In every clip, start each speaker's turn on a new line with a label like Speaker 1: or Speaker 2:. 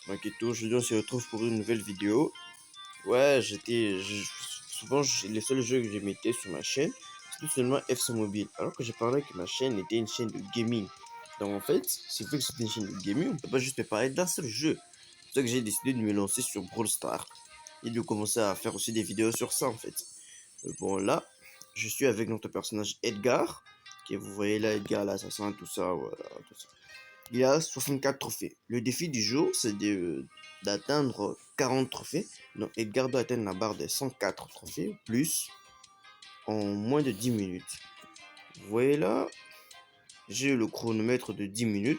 Speaker 1: Donc et tout, aujourd'hui on se retrouve pour une nouvelle vidéo. Ouais, souvent les seuls jeux que je mettais sur ma chaîne, c'était seulement FC Mobile. Alors que j'ai parlé que ma chaîne était une chaîne de gaming. Donc en fait, c'est vrai que c'est une chaîne de gaming, on peut pas juste me parler d'un seul jeu. C'est pour ça que j'ai décidé de me lancer sur Brawl Stars et de commencer à faire aussi des vidéos sur ça en fait. Bon là, je suis avec notre personnage Edgar, qui vous voyez là, Edgar l'assassin, tout ça, voilà, tout ça. Il a 64 trophées. Le défi du jour, c'est d'atteindre 40 trophées. Donc Edgar doit atteindre la barre des 104 trophées, plus, en moins de 10 minutes. Vous voyez là, j'ai le chronomètre de 10 minutes.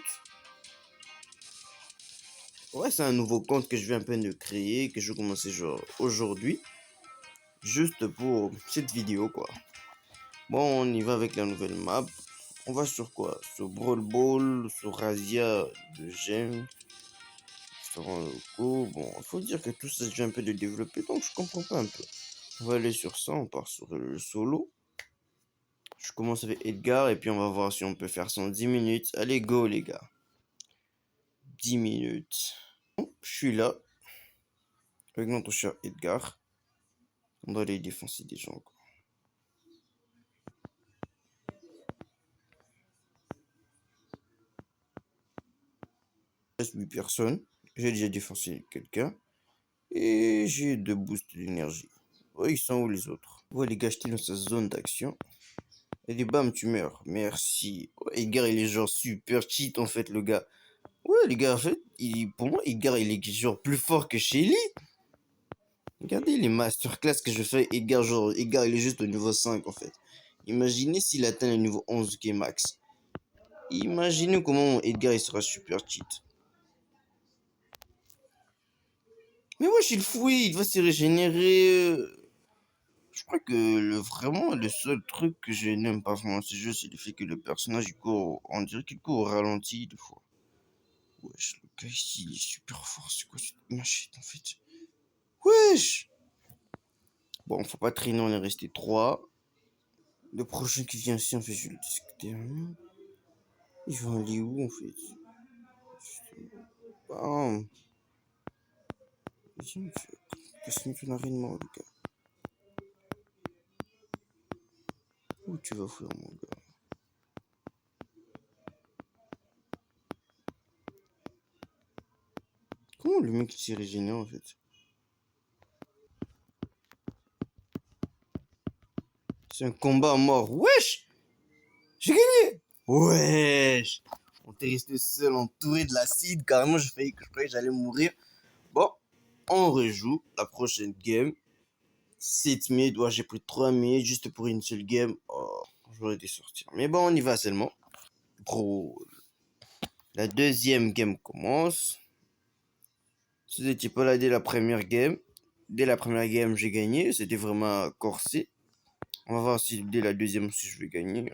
Speaker 1: Ouais, c'est un nouveau compte que je viens à peine de créer, que je vais commencer genre aujourd'hui. Juste pour cette vidéo, quoi. Bon, on y va avec la nouvelle map. On va sur quoi? Sur Brawl Ball, sur Razia de Gem, sur un loco. Bon, il faut dire que tout ça, je viens un peu de développer, donc je comprends pas un peu. On va aller sur ça, on part sur le solo. Je commence avec Edgar et puis on va voir si on peut faire ça en 10 minutes. Allez, go les gars. 10 minutes. Bon, je suis là. Avec notre cher Edgar. On doit aller défoncer des gens, quoi. Il reste 8 personnes. J'ai déjà défoncé quelqu'un. Et j'ai 2 boosts d'énergie. Ouais, ils sont où les autres? Ouais, les gars, j'étais dans sa zone d'action. Et des bam, tu meurs. Merci. Ouais, Edgar, il est genre super cheat en fait, le gars. Ouais, les gars, en fait, pour moi, Edgar, il est genre plus fort que Shelly. Regardez les masterclass que je fais. Edgar, genre, Edgar, il est juste au niveau 5 en fait. Imaginez s'il atteint le niveau 11 qui est max. Imaginez comment Edgar il sera super cheat. Mais wesh, il fouille, il va se régénérer. Je crois que vraiment le seul truc que je n'aime pas vraiment ce jeu, c'est le fait que le personnage il court, on dirait qu'il court au ralenti des fois. Wesh, le gars ici, il est super fort, c'est quoi cette machette en fait? Wesh! Bon, faut pas traîner, on est resté 3. Le prochain qui vient ici, en fait, je vais le discuter. Il va aller où en fait? Bam! Viens, qu'est-ce que tu n'as rien de moi, le gars? Où tu vas faire, mon gars? Comment le mec s'est régénéré en fait? C'est un combat à mort. Wesh! J'ai gagné! Wesh! On t'est resté seul, entouré de l'acide. Carrément, je croyais que j'allais mourir. Bon, on rejoue la prochaine game. 7 minutes. Ouais, j'ai pris 3 minutes juste pour une seule game. Oh, j'aurais dû sortir. Mais bon, on y va seulement. Bro, la deuxième game commence. Si vous n'étiez pas là dès la première game, j'ai gagné. C'était vraiment corsé. On va voir si dès la deuxième si je vais gagner.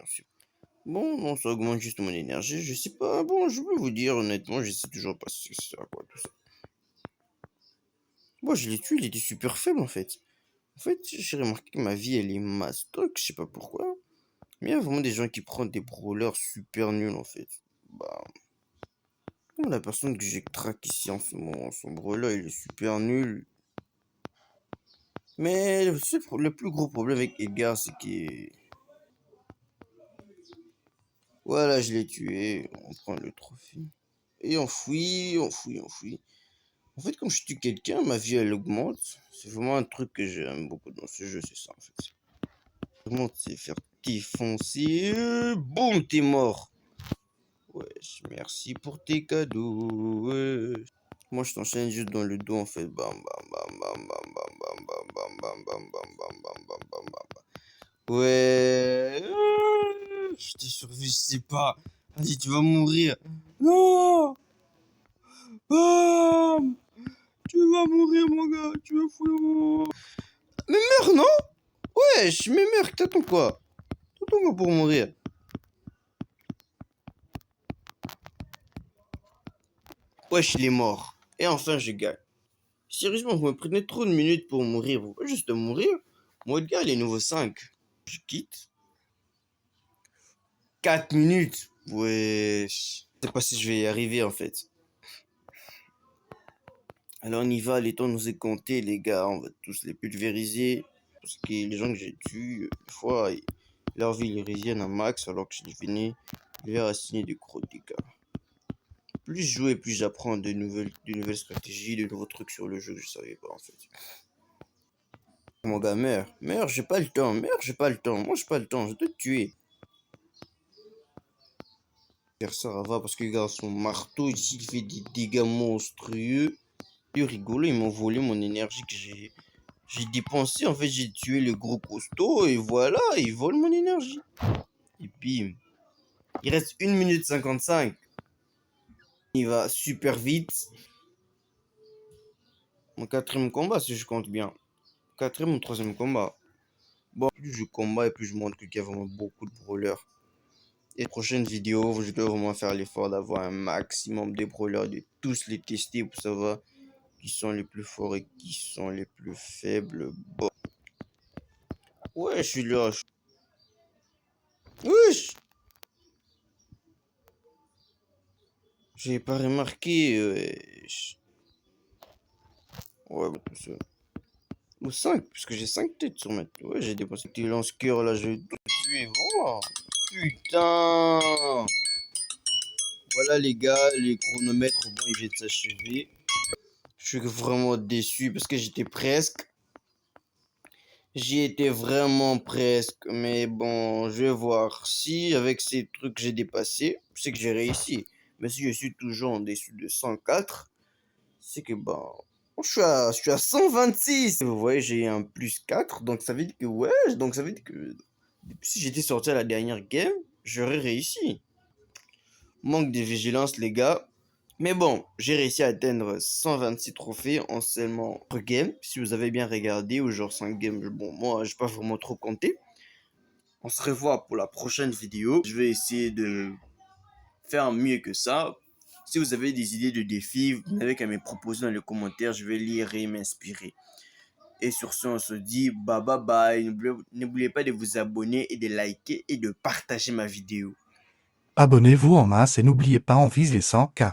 Speaker 1: Bon, non, ça augmente juste mon énergie. Je sais pas. Bon, je peux vous dire honnêtement, je sais toujours pas ce que c'est à quoi tout ça. Moi, je l'ai tué, il était super faible en fait. En fait, j'ai remarqué que ma vie elle est mastoc, je sais pas pourquoi. Mais il y a vraiment des gens qui prennent des brawlers super nuls en fait. Bah, comme la personne que j'ai track ici en ce moment, son brawler il est super nul. Mais le plus gros problème avec Edgar, c'est que. Voilà, je l'ai tué. On prend le trophée. Et on fouille, on fouille, on fouille. En fait, quand je tue quelqu'un, ma vie elle augmente. C'est vraiment un truc que j'aime beaucoup dans ce jeu, c'est ça en fait. Vraiment, c'est faire défoncer. Boum, t'es mort. Wesh, merci pour tes cadeaux. Wesh. Moi, je t'enchaîne juste dans le dos en fait. Bam, bam, bam, bam, bam, bam, bam, bam, bam, bam, bam, bam, bam, bam, bam, bam, bam. Ouais. Je t'ai survécu, je sais pas. Vas-y, tu vas mourir. Non. Bam. Tu vas mourir, mon gars. Tu vas fouiller. Mais meurs, non? Wesh, mais meurs, t'attends quoi? T'attends quoi pour mourir? Wesh, il est mort. Et enfin, je gagne. Sérieusement, vous me prenez trop de minutes pour mourir. Vous pouvez juste mourir. Moi, le gars, il est niveau 5. Je quitte. 4 minutes. Wesh. Je sais pas si je vais y arriver, en fait. Alors on y va, les temps nous est compté, les gars, on va tous les pulvériser. Parce que les gens que j'ai tués, des fois, leur vie, ils résonnent à max, alors que je les venais leur assigner des gros dégâts. Plus je jouais, plus j'apprends de nouvelles stratégies, de nouveaux trucs sur le jeu que je savais pas en fait. Mon gars, meurs, j'ai pas le temps, j'ai pas le temps, moi j'ai pas le temps, je vais te tuer. Ça va parce que regarde son marteau ici, il fait des dégâts monstrueux. Plus rigolo, ils m'ont volé mon énergie que j'ai dépensé. En fait, j'ai tué le gros costaud et voilà, ils volent mon énergie. Et puis, il reste 1 minute 55. Il va super vite. Mon quatrième combat, si je compte bien. Quatrième ou troisième combat. Bon, plus je combat et plus je montre qu'il y a vraiment beaucoup de brawlers. Et prochaine vidéo, je dois vraiment faire l'effort d'avoir un maximum de brawlers, de tous les tester pour savoir qui sont les plus forts et qui sont les plus faibles. Bon. Ouais, je suis là. Wesh! J'ai pas remarqué. Ouais, bah, tout ça. Ou 5, puisque j'ai 5 têtes sur ma tête. Ouais, j'ai dépensé tes lance-cœurs là, je vais tout tuer. Vraiment. Putain! Voilà les gars, les chronomètres, bon, ils viennent de s'achever. Je suis vraiment déçu parce que j'étais presque. J'y étais vraiment presque. Mais bon, je vais voir. Si avec ces trucs j'ai dépassé, c'est que j'ai réussi. Mais si je suis toujours en dessous de 104, c'est que bon. Je suis à 126. Vous voyez, j'ai un plus 4. Donc ça veut dire que ouais. Donc ça veut dire que si j'étais sorti à la dernière game, j'aurais réussi. Manque de vigilance, les gars. Mais bon, j'ai réussi à atteindre 126 trophées en seulement 3 games. Si vous avez bien regardé, ou genre 5 games, bon, moi, j'ai pas vraiment trop compté. On se revoit pour la prochaine vidéo. Je vais essayer de faire mieux que ça. Si vous avez des idées de défis, vous n'avez qu'à me proposer dans les commentaires. Je vais lire et m'inspirer. Et sur ce, on se dit bye bye bye. N'oubliez pas de vous abonner et de liker et de partager ma vidéo.
Speaker 2: Abonnez-vous en masse et n'oubliez pas on vise les 100 K.